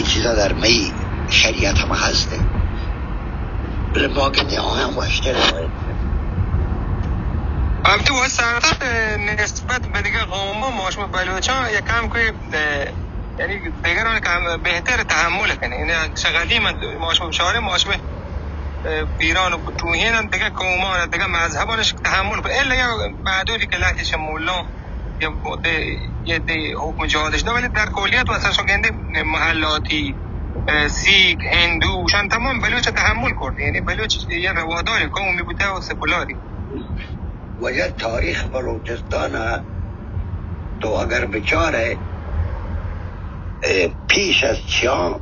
این چیزا در می شریعت هم هسته بله ما که نهایم واشتر البته واسه سرطان نسبت به دیگه قوم ماشم بلوچان یکم که یعنی دیگران که بهتر تحمل کنه یعنی چقدی من ماشم شاره ماشم ایران و توهین دیگه قومان دیگه مذهبانش تحمل کنه الا معدودی که لکش مولا یا دی حکم جهادش ده ولی در کلیت و اساسا گنده محلاتی سیک هندو شان تمام بلوچ تحمل کرده یعنی بلوچ یه روادار قومی بوده و سکولاری وجه تاریخ بلوچستان تو اگر بچاره پیش از چیان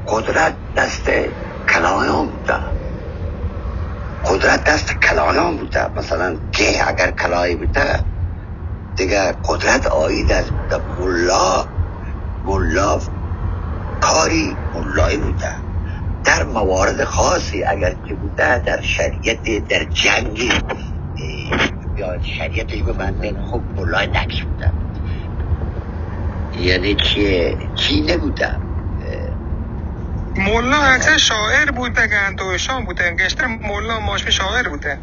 قدرت دست کلایان بوده قدرت دست کلایان بوده مثلا که اگر کلایی بوده دیگه قدرت آید از ملا کاری ملایی بوده در موارد خاصی اگر که بوده در شریعت در جنگی یا شریعتش ببنده خوب ملای نکش بوده یعنی چی نبوده مولا اکثر شاعر بوده که انتوشان بوده گشتر مولا ماشم شاعر بوده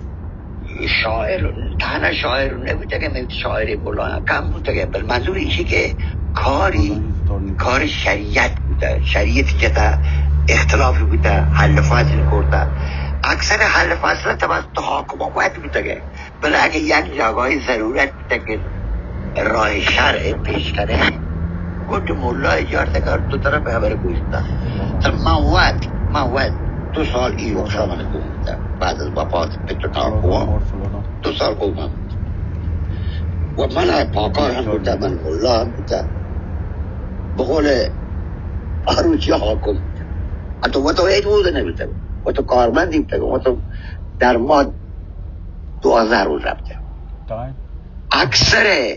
شاعر تنها شاعر نبوده که شاعر مولا کم بوده که بل منظور ایشی که کار شریعت بوده شریعتی که تا اختلافی بوده حل فصل کرده اکثر حل فصل توسط حاکمان باید بوده که بل اگه یک جاگاهی ضرورت بوده که راه شرع پیش کنه گفت مولا اجارت کار دو طرف همه گوشتن تا مواد 2 سال ایران شامل گوشتن بعد از وفات پتروکار قوام 2 سال قوام و من پاکار هم بوده من مولا هم بوده به قول عروچی حاکم حتی و تو هیچ بوده نمیده و تو کارمندی بوده و تو در ما 12 روز رفته اکثر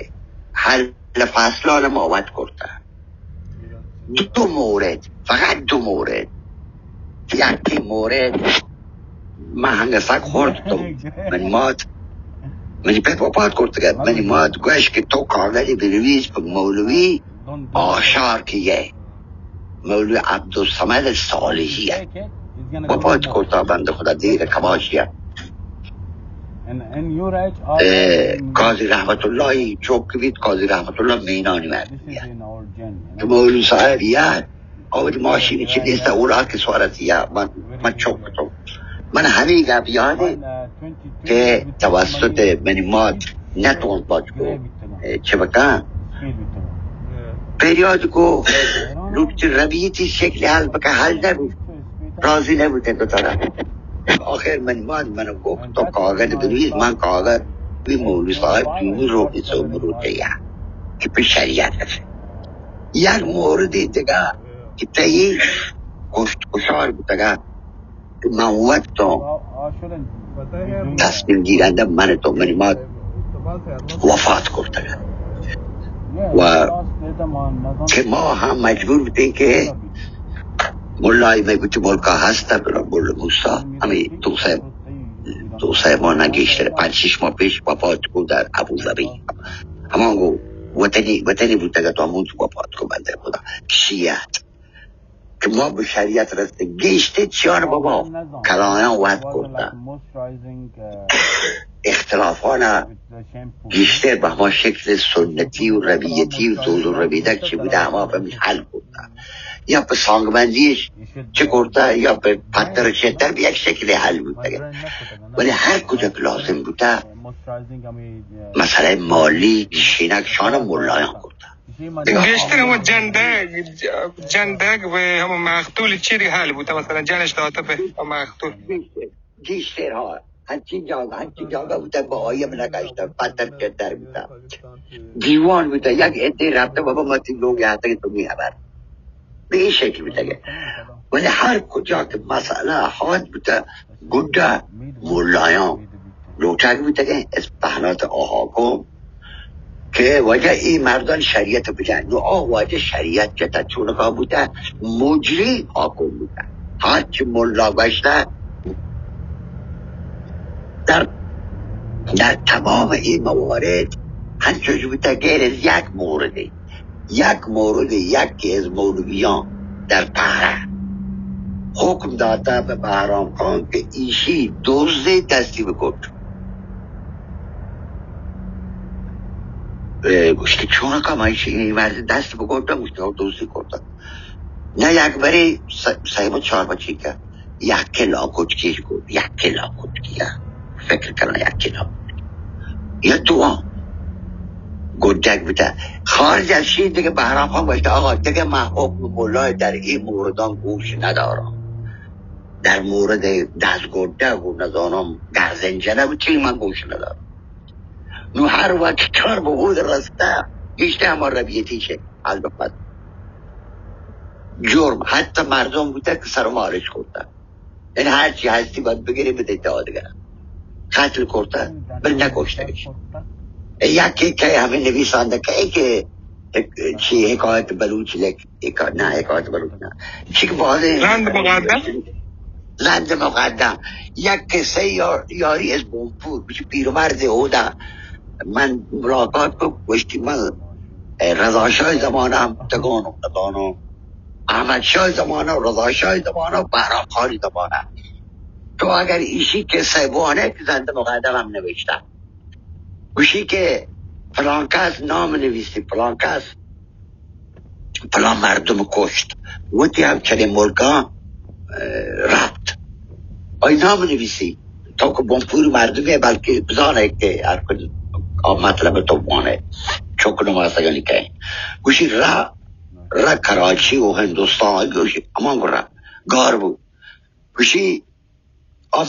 حل فصلان مواد کرده 2 مورد فقط 2 مورد یکی مورد من هنگسک خوردم منی پت وپات کرده منی ماد گوش که تو کاغذی بنویس به مولوی آشار که یه مولوی عبدالصمد صالحیه وپات کرده بنده خدا دیر کماشیه قاضی رحمت اللهی چوب که بید قاضی رحمت الله مینانی مرد که مولوی صاحبیه آوری ماشینی چی نیسته اولا که سوارتیه من چوب کتم من همه گفت یاده که توسط منی ماد نتوان باج کو چه بکن پریاد کو لوکت ربیتی شکل حل بکن حل نبود راضی نبوده 2 طرف آخر منی ماد منو گفت تو کاغذ بنویس من کاغذ بی مولوی صاحب جوی رو بیسو مروده یه که به شریعت هست یک موردی دیگه که تایی کشار بودگه مواد تو تصمیم گیرنده من تو منی ماد وفات کرده و که ما هم مجبور بودیم که مولای میگوتی ملکا هسته برای مول موسا همی توسعه ما نگیشتره 5-6 ماه پیش وفات کرد در ابوظبی همان گو وطنی بودگه تو همون وفات کرد بنده خدا شیعت که ما به شریعت رسته گیشته چیان بابا کلایان وحد کردن اختلافان گیشته به ما شکل سنتی و ربیتی و دوز و ربیدک چی بوده همه بهمیش حل کردن یا به سانگبندیش چه کرده یا به پتر چتر به یک شکل حل بوده ولی هر کجا که لازم بوده مسئله مالی شینک شان مولایان کرده بیشتر همون جندگ و همون مقتول چی دیگه حل بوده مثلا جنش داده به مقتول گیشتر ها هنچین جاگه بوده با آیم نگشته پتر چتر بوده دیوان بوده یک عده رفته بابا ما تیم لوگی هسته که تو می‌خبر به این شکل بوده ولی هر کجا که مسئله حاد بوده گوده مولایان لوچک بوده که اسپهنات آهاکم که وجه این مردان شریعت بجن واجه شریعت جتا چونکا بوده مجری حاکم بوده هرچی ملا گشته در تمام این موارد هنچوش بوده غیر از یک مورد یکی از مولویان در پهره حکم داده به بهرام خان که ایشی دزد دستی بکن. گوشتی چون کام ایشی این مرد دست بکردم گوشتی ها دزدی کردم. نه یک بری سایما 4 بچه کرد یک کلا کچکیش کرد، یک کلا کچکی فکر کنم یک کلا یا دو گرجک بوده خارج از شید دیگه بهرام خان گوشته آقا دیگه من حکم مولای در این موردان گوش ندارم، در مورد دست گرده و نزانم گرزنجه نبود چی من گوش ندارم. نو هر وقت 4 بود رسته گیشته همه ربیتیشه البته جرم حتی مردم بوده که سر مالش کرده، این هر چی هستی باید بگیری بده دادگر قتل کرده بل نکشتهش. یکی که همین نویسنده که چی حکایت بلوچ نه حکایت بلوچ نه چی که بازه زند مقدم یک کسی یاری از بومپور بچه پیرمرد اوده من ملاقات کو گوشتی من رضاشاه زمانه هم تگانم احمد شاه زمانه و رضاشاه زمانه و بهرام خان زمانه تو اگر ایشی که سیبانه که زنده مقدم هم نوشتم گوشی که فلان کس نام نویسی فلان کس فلان مردم کشت وقتی هم چنین ملکا رفت آی نام نویسی تا که بمپور مردمه بلکه بزانه که هر کن مطلب تو بانه چون نمازگانی که گوشی را کراچی و هندوستان گوشی امان گو را گار بود گوشی آب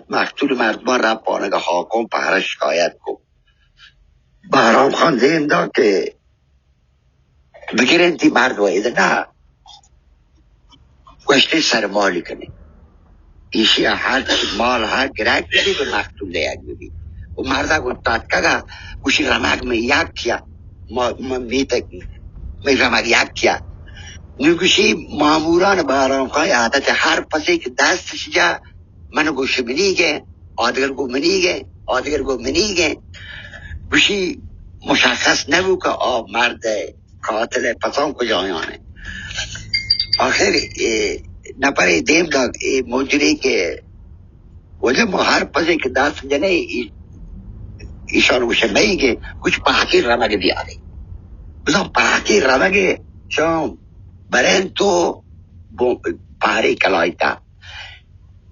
مقتول مردمان را پانگه حاکم پهره شکایت کو بهرام خان ذهن داد که بگیرن تی مرد وایده نه گوشتی سر مالی کنی ایشی هر مال هر گرک بدی به مقتول لیک بدی و مرده گوشت داد که گوشی رمک می یک کیا ما می رمک یک کیا نگوشی ماموران بهرام خان عادت هر پسی که دستش جا منو گوشه منیگه آدگر گو منیگه آدگر گو منیگه گوشی مشخص نبود که مرد قاتل پسان کجایانه. آخر نپره دیم داد مجری که وجه ما هر پسی که دست جنه ایشان گوشه میگه کچھ پاکی رمگ دیاره بزن پاکی رمگ شام برین تو پاره کلایتا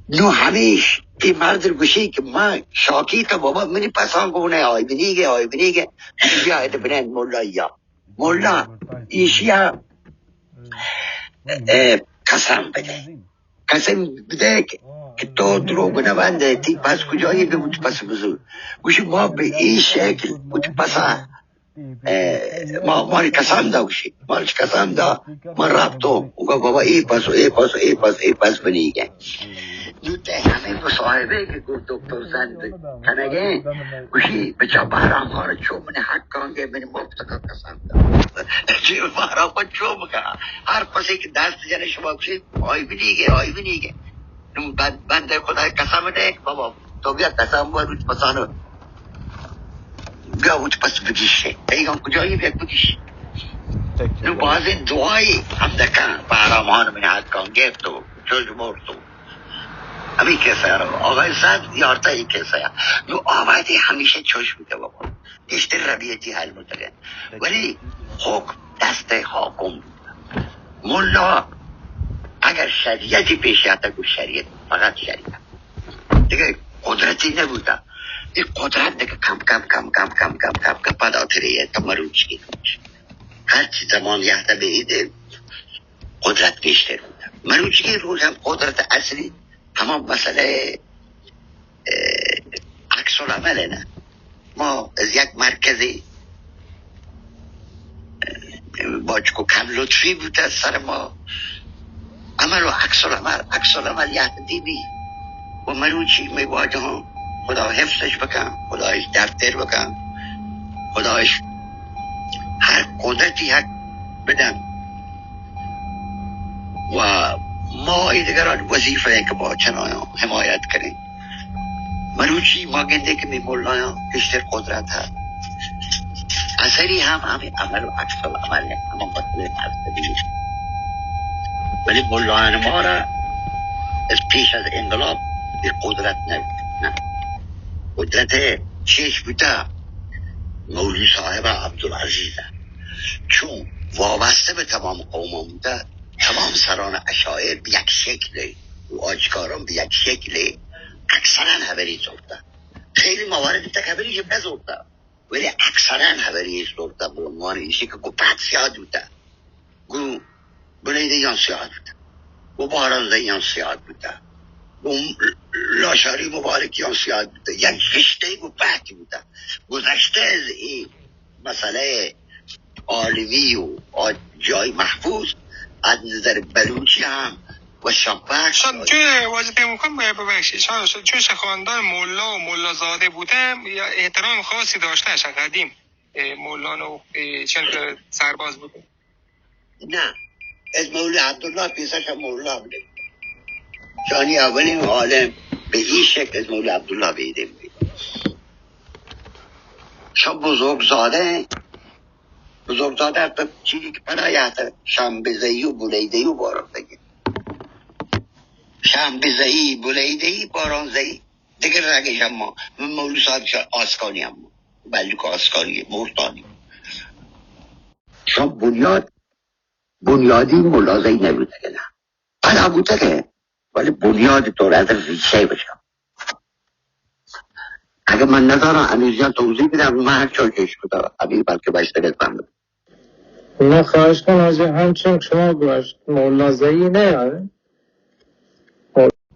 نو همیش تی مرد گوشی که من شاکی که بابا منی پسان گونه آی بنیگه بیاید بنین مولا ایشیا قسم بده که تو دروغ نبنده تی پس کجایی به بود پس بزرگ گوشی ما به این شکل بود پس مالی قسم دا گوشی مالش قسم دا من رفتم اگه بابا ای پس بنیگه نوته همه مصاحبه که گفت دکتر زند کنگه گوشی بچه بهرام خان چون من حقانگه من مفتقا قسم دا چه بهرام خان چون بکنه هر پسی که دست جنه شما گوشی آی بنیگه نو بنده خدای قسم ده بابا تو بیا قسم باید روچ پسانو بیا روچ پس بگیشه ایگان کجایی بیا بگیشه نو بازی دعایی هم دکن بهرام خان من حقانگه تو جلج مرتو امی کسه رو آقای زد یارتا ای کسه نو آمده همیشه چوش بوده بابا دشت ربیتی حل بوده ولی حکم دست حاکم مولا اگر شریعتی پیش آتا گو شریعت فقط شریعت دیگه قدرتی نبوده این قدرت دیگه کم پدا تریه تا مروچ گید هر چی زمان یهده به ایده قدرت بیشتر بوده مروچ گید روز هم قدرت اصلی تمام مسئله عکس العمل نه ما از یک مرکزی باچکو کم لطفی بوده سر ما عمل و عکس العمل یه دیبی و مروچی میواجه هم خدا حفظش بکن خدایش دفتر بکن خدایش هر قدرتی حق بدن و ما ایدگران وظیفه ہے که با چنان حمایت کنیم مروچی ما گنده که می مولایا کشتر قدرت هست اثری هم همین عمل و عکس العمل همون بطل هست دیگه ولی ملایان ما را از پیش از انقلاب به قدرت نه قدرت چیش بوده مولوی صاحب عبدالعزیز، چون وابسته به تمام قوم بوده. تمام سران اشاعر به یک شکل و آجکاران به یک شکل اکثرا هبری زورده. خیلی موارد تکبری که نزورده، ولی اکثرا هبری زورده به عنوان ایشی که گفت سیاد بوده، گو بلیده یان سیاد بوده، گو بارانزه یان سیاد بوده، گو لاشاری مبارک یان سیاد بوده. یک رشته گو بحثی بوده. گذشته از این مسئله عالمی و جای محفوظ از نظر بلوچی هم و شبک شاید چون واجد امکان ببخشید شاید چون خاندان مولا و مولا زاده بوده یا احترام خاصی داشته اش قدیم مولان و چند سرباز بوده. نه، از مولوی عبدالله پیسش هم مولا بوده. شانی اولین عالم به این شکل از مولوی عبدالله بیده بوده. شب بزرگزاده چیزی که پنایت شنبزهی و بولیدهی و بارانزهی، شنبزهی بولیدهی بارانزهی دیگه رگش هم ما مولوی صاحب آسکانی هم ما بلوک آسکانی مرتانی شب بنیادی ملازهی نبوده که نه پناه بوده که ولی بنیاد طور از ریشه بشم. اگه من ندارم امیزیان توضیح بدم من هر چاکش بودم امیر بلکه بشترت من بدم. نه خواهش کن حاجی همچون شما گوشت مولازهی نه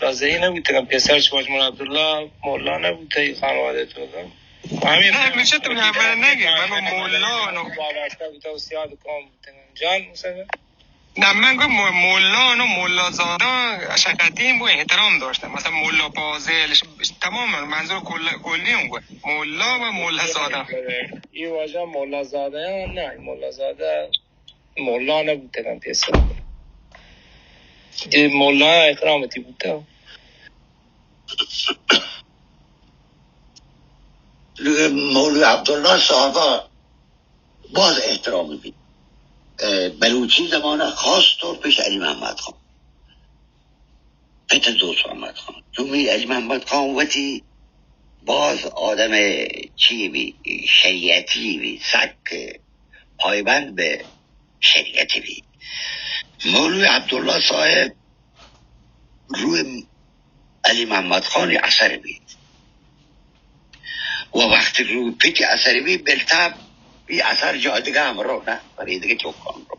مولازهی نبوده پسرش مجموع عبدالله مولا نبوده خانواده تو همین نه میشه تو نگه من مولا نو وابسته بوده و سیاد کام جان مثلا نه من گفت مولا و مولا زاده اشقدیم و احترام داشتن مثلا مولا بازل تمام منظور کلی اون گفت مولا و مولا زاده این واژه مولا زاده نه مولا زاده مولا نبوده پسر مولا اکرامتی بوده. مولوی عبدالله صاحب باز احترام بید بلوچی زمانه خاص طور پیش علی محمد خان پیت دوست محمد خان چون می علی محمد خان وقتی باز آدم چی بی شریعتی بی سک پایبند به شریعتی بی. مولوی عبدالله صاحب روی علی محمد خان اثر بید و وقتی روی پیت اثر بید بلتب بی اثر جادگه هم رو نه برای دیگه چوکان رو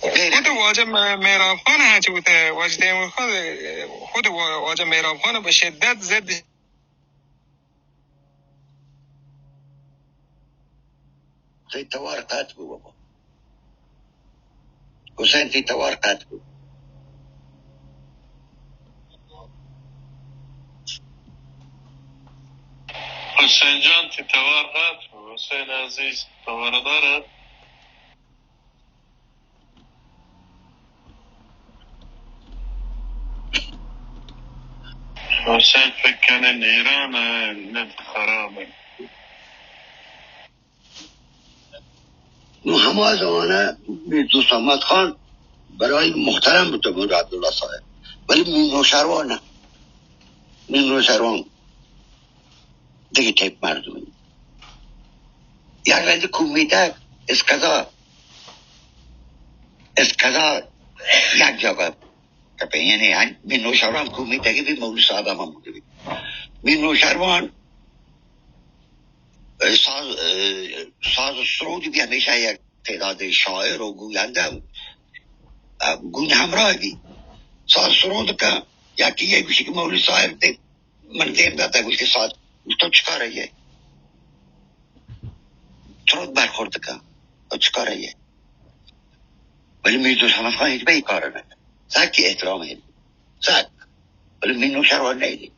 خود واجه مهراب خان هرچی بوده واجه تیمور خان خود واجه مهراب خان به شدت ضد تی توار قد بو بابا حسین تی توار قد بو حسین جان تی توار قد بو حسین عزیز توار دارد حسین فکر کنه نیرانه نت خرابه نو همه زمانه دوست محمد خان برای محترم بود مولوی عبدالله صاحب ولی مینوشروان نه مینوشروان دیگه تیپ مردمی یک رنده کومیده اسکزا یک جاگه یعنی مینوشروان کومیده که بی مولوی صاحب هم بوده بید مینوشروان ساز سرودی بی همیشه یک تعداد شاعر و گوینده گوی همراه بی ساز سرود که یکی یه گوشی که مولوی صاحب ده من دیم داده گوشی ساز تو چکاره یه سرود برخورده که تو چکاره یه ولی میردوش همه خواهی هیچ به ای کاره نده سکی احترام هیدی سک ولی مینو شروع نیدی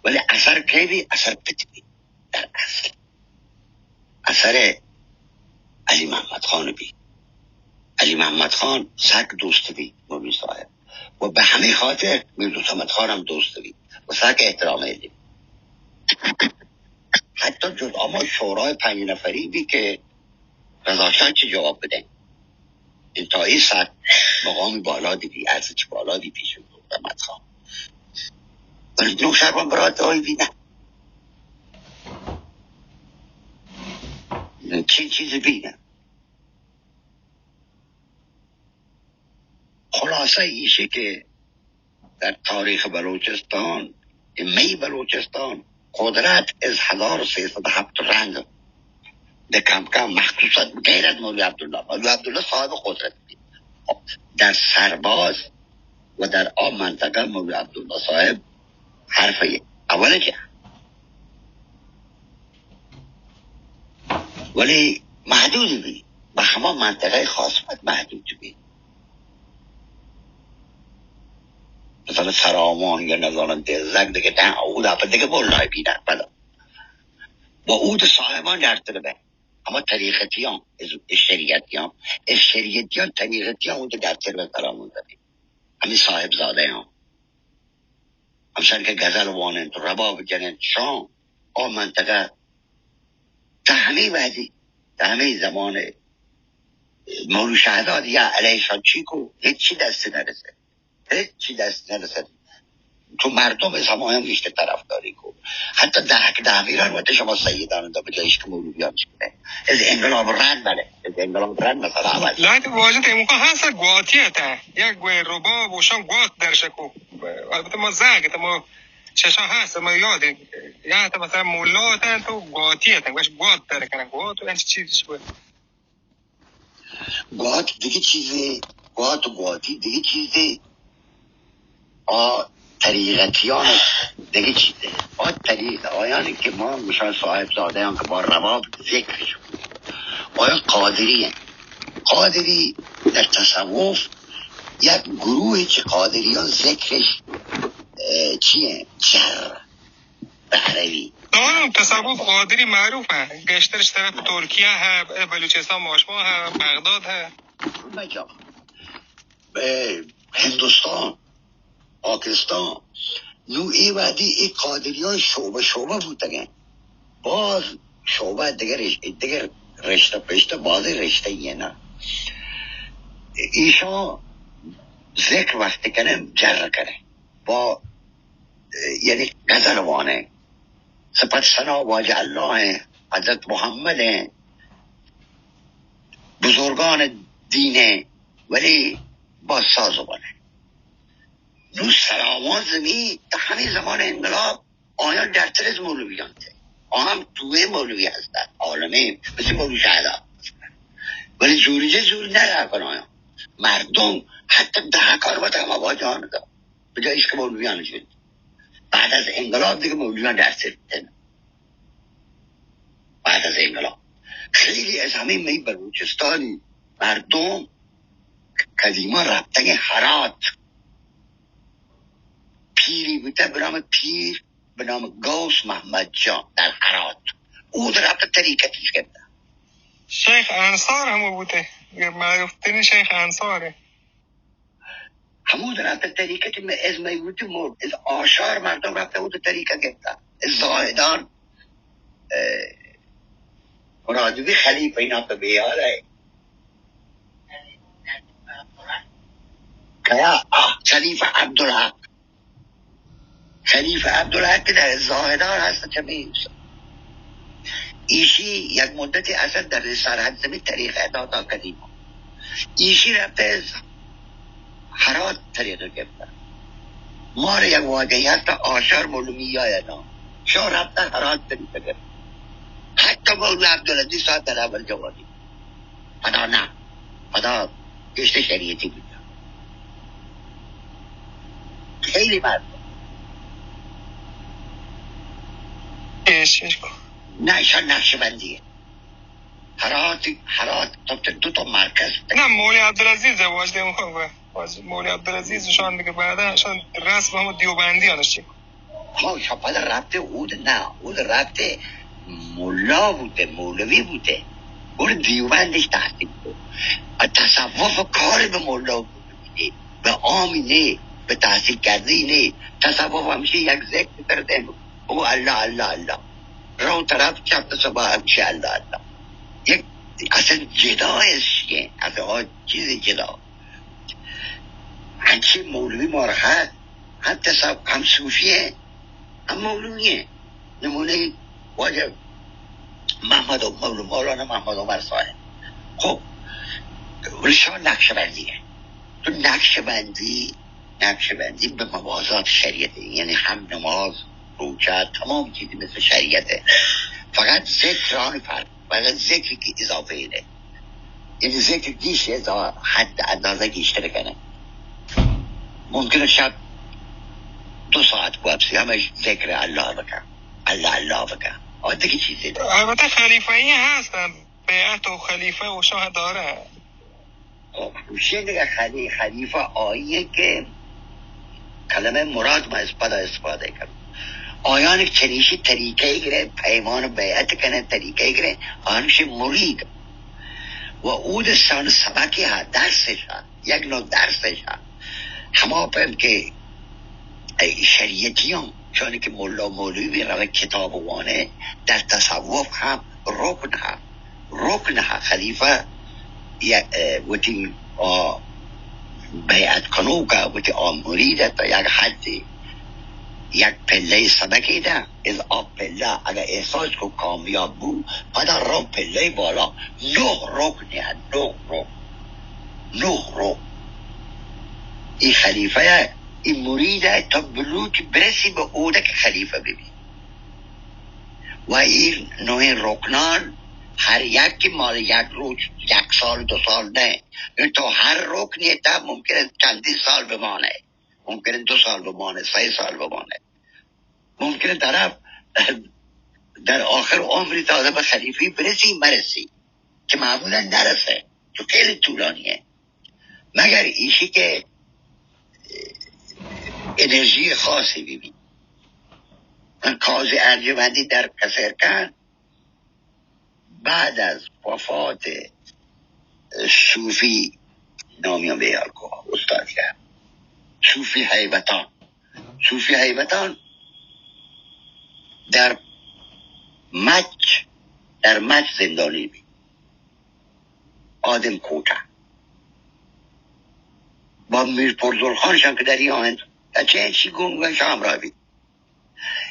ولی اثر که بی اثر پتی بی در اثر علی محمد خان بی علی محمد خان سک دوست بی مولوی صاحب و به همه خاطر میردوش محمد خان هم دوست بی و سک احترام هیدی حتی جز اما شورای 5 نفری بی که رضا شاه چه جواب بده انتهایی سطح مقامی بالا دیدی، ارزش بالا دیدی شد دمت خواه ولی نوشربان برات آی بینه چیزی بینه. خلاصه ایشه که در تاریخ بلوچستان می بلوچستان قدرت از 1307 رنگ به کم کم مخصوصا غیر از مولوی عبدالله صاحب قدرت در سرباز و در آن منطقه مولوی عبدالله صاحب حرفه اوله که ولی محدودی بید به همه منطقه خاص باید محدود بید. مثلا سرامان یا نظارن دلزک دیگه نه او دفعه دیگه بولای بیدن بلا با اود صاحبان در طربه اما طریقتیان اشتریتیان طریقتیان اود در طربه سرامان داریم همین صاحب زاده هم همشان که گزل وانند ربا بکنند شام آن منطقه تا همه وحدی تا همه زمان مولو شهداد یا علیشان چیکو هیچی دست نرسد تو مردم از همه هم ویشته طرف داری کو حتی دهمیران وقت شما سیدان دا به جایش که مولو بیان چکنه از انقلاب رند مثلا اول لایت واجد امکان هست گواتی تا یک گوی روبا بوشان گوات درشکو البته ما زنگ ما چشا هست ما یادیم یا حتی مثلا مولا تا تو گواتی تا باش گوات داره کنن گوات و این چیزیش بود گوات دیگه چیزه گواتی دیگه چیزه طریقتیان دیگه چیزه طریق آیانی که ما میشن صاحب زاده هم که با رواب ذکرش آیا قادری در تصوف یک گروه که قادریان ذکرش چیه جر به عربی دارم تصوف قادری معروفه گشترش طرف ترکیه ها بلوچستان ماشما ها بغداد ها مجا هندوستان پاکستان نو ای وعدی ای قادریان شعبه بودن باز شعبه دیگر رشته پشته باز رشته یه نه ایشان ذکر وقتی کنه جر کنه با یعنی غزل وانه سپت سنا واجه الله حضرت محمد بزرگان دینه ولی با سازوانه نو سلامان زمی تا همین زمان انقلاب آیان در ترز مولویان ده آهم توی مولوی هستن عالمه مثل مولوی شهده ولی زوری نرکن آیان مردم حتی 10 کاربات هم آواجه ها نده به جایش که مولویان شد بعد از انقلاب دیگه مولویان در ترز ده بعد از انقلاب خیلی از همین می بلوچستانی مردم قدیما ربطه هرات پیری بوده به نام پیر به نام گوس محمد جان در هرات او در ربط طریقتش کرده شیخ انصار همو بوده معروفترین شیخ انصاره همو در ربط طریقت از میوتی مرد از آشار مردم ربط او در طریقت کرده از زاهدان مرادوی خلیفه اینا به بیاره خلیفه عبدالحق که در زاهدان هست چه میوسه ایشی یک مدتی اصلا در سرحد زمین طریقه دادا قدیم ایشی رفته از هرات طریقه گفته ما را یک واقعی هست آشار مولومی ها شا رفته هرات طریقه گفته حتی مولو عبدالعزیز ساعت در اول جوانی پدا نه پدا گشت شریعتی بود خیلی مردم نه شان نقش بندیه هرات دو تا مرکز نه مولی عبدالعزیز واجد میخوام مولی عبدالعزیز شان دیگه بعدا شان رسم همون دیوبندی هنش چی ها شاپاد ربطه اود نه اود ربطه مولا بوده مولوی بوده اون دیوبندش تحصیل بود تصوف کار به مولا بوده به آمی نه به تحصیل کرده نه تصوف همیشه یک ذکر کرده او الله الله الله رو طرف چپ صبح همیشه الله الله یک اصلا جدایش چیه؟ اصلا چیز جدا هنچی مولوی مارخت حتی هم صوفیه هم مولویه. نمونه واجب محمد مولانا محمد عمر صاحب. خب ولشان نقشه بندیه. تو نقشه بندی به موازات شریعته، یعنی هم نماز روکت تمام چیزی مثل شریعته، فقط ذکر آن فرق، فقط ذکری که اضافه اینه، یعنی ذکر گیش حد اندازه گیشتره کنه. ممکنه شب 2 ساعت بابسی همش ذکر الله بکن الله بکن. دیگه چیزی البته خلیفه‌ای هستن، بیعت و خلیفه و شاه داره. خوشی دیگه خلیفه آیه که کلمه مراد ما استفاده کنم. آیان چنیشی طریقه گره، پیمان بیعت کنه طریقه گره، آنش مرید و او دستان سبکی ها، درسش ها، یک نوع درسش ها. همه پیم که شریعتیان چونه که مولا مولوی بیره کتاب وانه در تصوف هم رکن ها خلیفه وتی بیعت کنو که وتی مریده تا یک حدی یک پله سبکی ده از آب پله اگر احساس کو کامیاب بود پدا رو پله بالا 9 رکنه 9 رکن. این خلیفه این مریده تا بلوک برسی به اوده که خلیفه ببین. و این 9 رکنان هر یک مال یک روز 1 سال 2 سال نه، تا هر رکنی تا ممکنه چندین سال بمانه، ممکنه 2 سال بمانه، 3 سال بمانه، ممکنه طرف در آخر عمری تازه به خلیفی مرسی که معمولا نرسه تو خیلی طولانیه، مگر ایشی که انرژی خاصی ببین. من کاظم ارجمندی در کسرکن بعد از وفات صوفی نامیان بیار کو استاد کرد، صوفی حیبتان در مچ زندانی بی آدم کوتا با میر پرزرخانشان که در ایان چه چی گونگوش همراه بید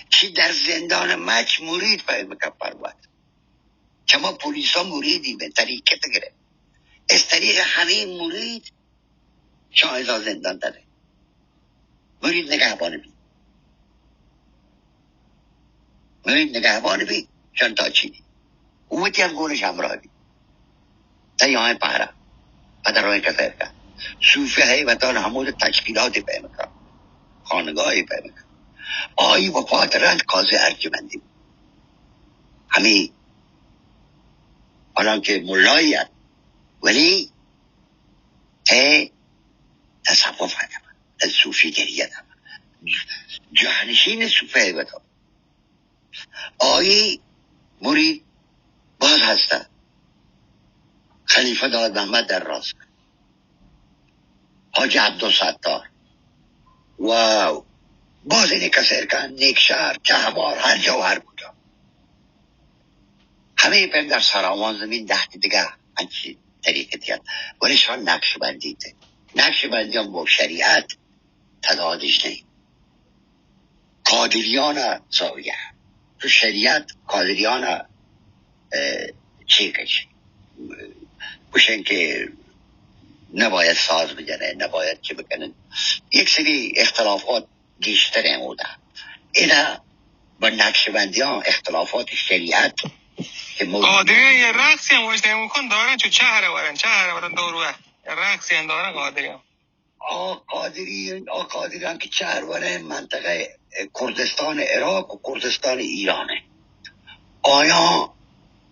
چی در زندان مچ مرید فهم کپر بود که ما پولیسا مریدی به طریقت گره از طریق همه مرید شاهزا زندان داره مرید نگهبان بی چند تا چینی اوتی هم گونش همراه بید تا یهان پهره پدر روی کسر کن صوفی حیبتان همون تشکیلاتی فهم کن خانگاهی فهم کن آیی وفات رنج کاظم ارجمندی همی حالا که ملایی هست ولی تصوف هدم از صوفی گریت هم جهنشین صوفی حیبتان آیی مرید باز هسته خلیفه داد محمد در راست حاج عبدالستار واو باز اینه کسرکن نیکشهر چهبار هر جا و هر کجا همه پیم در سرامان زمین دهتی دیگه انچی طریقتی هست ولی شان نقش بندیده نقش بندی هم با شریعت تضادش نیم قادریان زاویه تو شریعت قادریان چی کشی بشن که نباید ساز بجنه نباید چی بکنن یک سری اختلافات گیشتر اموده اینا با نقش بندی ها اختلافات شریعت قادری یه رقصی هم وجده امکان دارن چه هره ورن دوروه رقصی هم دارن قادری هم قادری هم که چهروانه منطقه کردستان عراق و کردستان ایرانه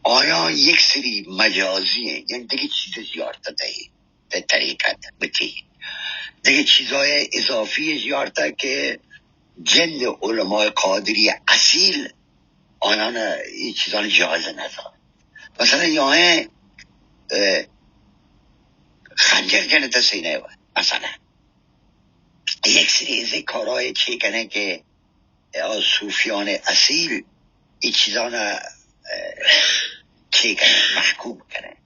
آیا یک سری مجازیه یعنی دیگه چیز زیارته ده طریقت بتی دیگه چیزای اضافی زیارته که جند علماء قادری اصیل آنان این چیزان جایزه نزاد مثلا یاه خنجر جنت سینه بود مثلا یک سری از کارهای چی کنه که صوفیان اصیل این چیزان چی کنه محکوم کنه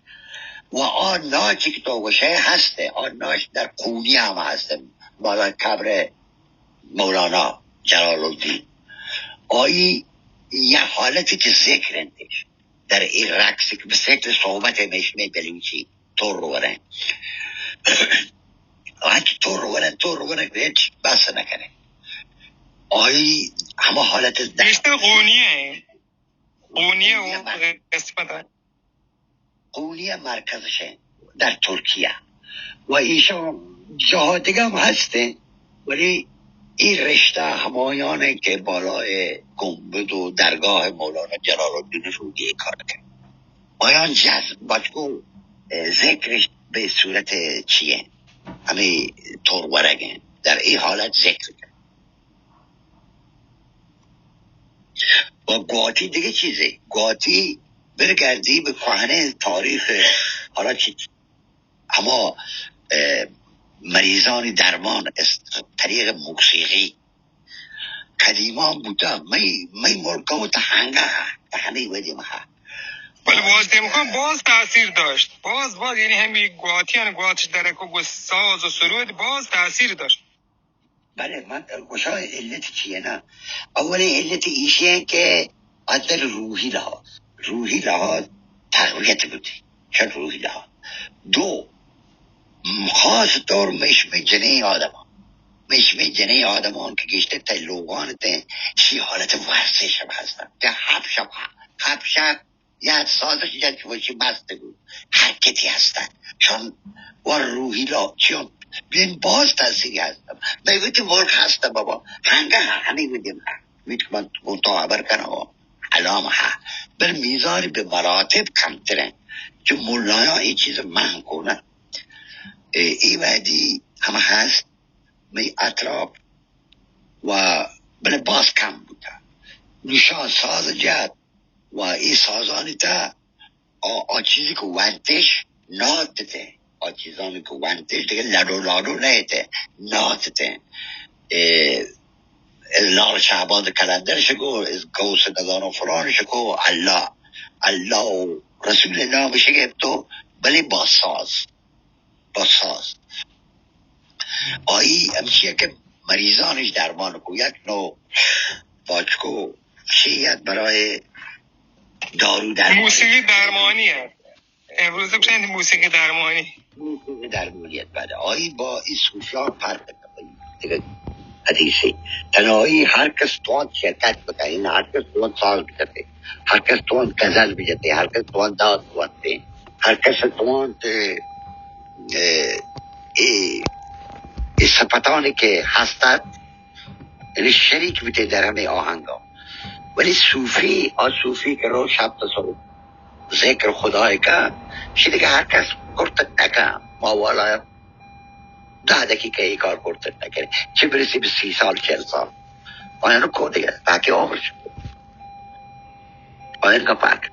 و آن ناچی که تو گوشه هسته، آن ناچ در قونی هم هسته بالا کبر مولانا جلال الدین. آیی یه حالتی که ذکرندش در این رقصی که به شکل صحبت مشمه بلوچی تو رو برن آنچه تو رو برن هیچ بس نکنه. آیی همه حالت بیشتر قونیه و قسمت قونی مرکزشه در ترکیه و ایشان جاها دیگه هم هسته، ولی این رشته همایانه که بالای گنبد و درگاه مولانا جلال الدین رودی کار کرد. آیان جذب باشکو ذکرش به صورت چیه؟ همه تورورگه در این حالت ذکر کرد. و گواتی دیگه چیزه، گواتی برگردی به کهنه تاریخ، حالا چی اما مریضان درمان طریق موسیقی قدیمان بوده. می ملکا و تحنگه تحنگه ودیم ها، ولی باز امکان باز تاثیر داشت، باز یعنی همین گواتیان گواتش درک و ساز و سرود باز تاثیر داشت. بله من گوشای علت چیه نه؟ اولی علت ایشیه که از روحی لحاظ تقویت بوده. چه روحی لحاظ؟ دو، خاص طور مشمه جنه آدمان که گشته تلوغانت چی حالت ورزش هم هستن که حبشب یه سازش یه چوشی بسته بود حرکتی هستن چون و روحی چون بین باز تاثیری هستم بیویتی ورک هستم بابا هنگه همه بودیم میتونم من متعبر کنم علام بل میزاری به مراتب کمتره چون مولایان این چیز من کنه ای وعدی همه هست می اطراف و بله باز کم بوده نشان ساز جد و این سازانی تا چیزی که وندش ناتته چیزانی که وندش دیگه لارو نیته ناتته لال شعبان کلندر شکو از گوس ندان و فلان شکو الله و رسول الله بشه تو بله با ساز آیی همچیه که مریضانش درمان کو یک نوع باچکو شیعت برای دارو درمانی موسیقی درمانی هست امروز بشنید موسیقی درمانیت بده. آیی با این صوفیان فرق دیگه حدیثی تنهایی هر کس توان شرکت بکنه این هر کس توان سال بکته هر کس توان غزل بجته هر کس توان داد بوده هر کس توان صفتانی که هستند یعنی شریک بیته در همه آهنگا. ولی صوفی که رو شب تصور ذکر خدای که شده که هر کس کرتت نکن ما والا 10 دقیقه ای کار کرتت نکنه چه برسی به 30 سال 40 سال آنها رو کده تاکه عمرش آنها رو پاک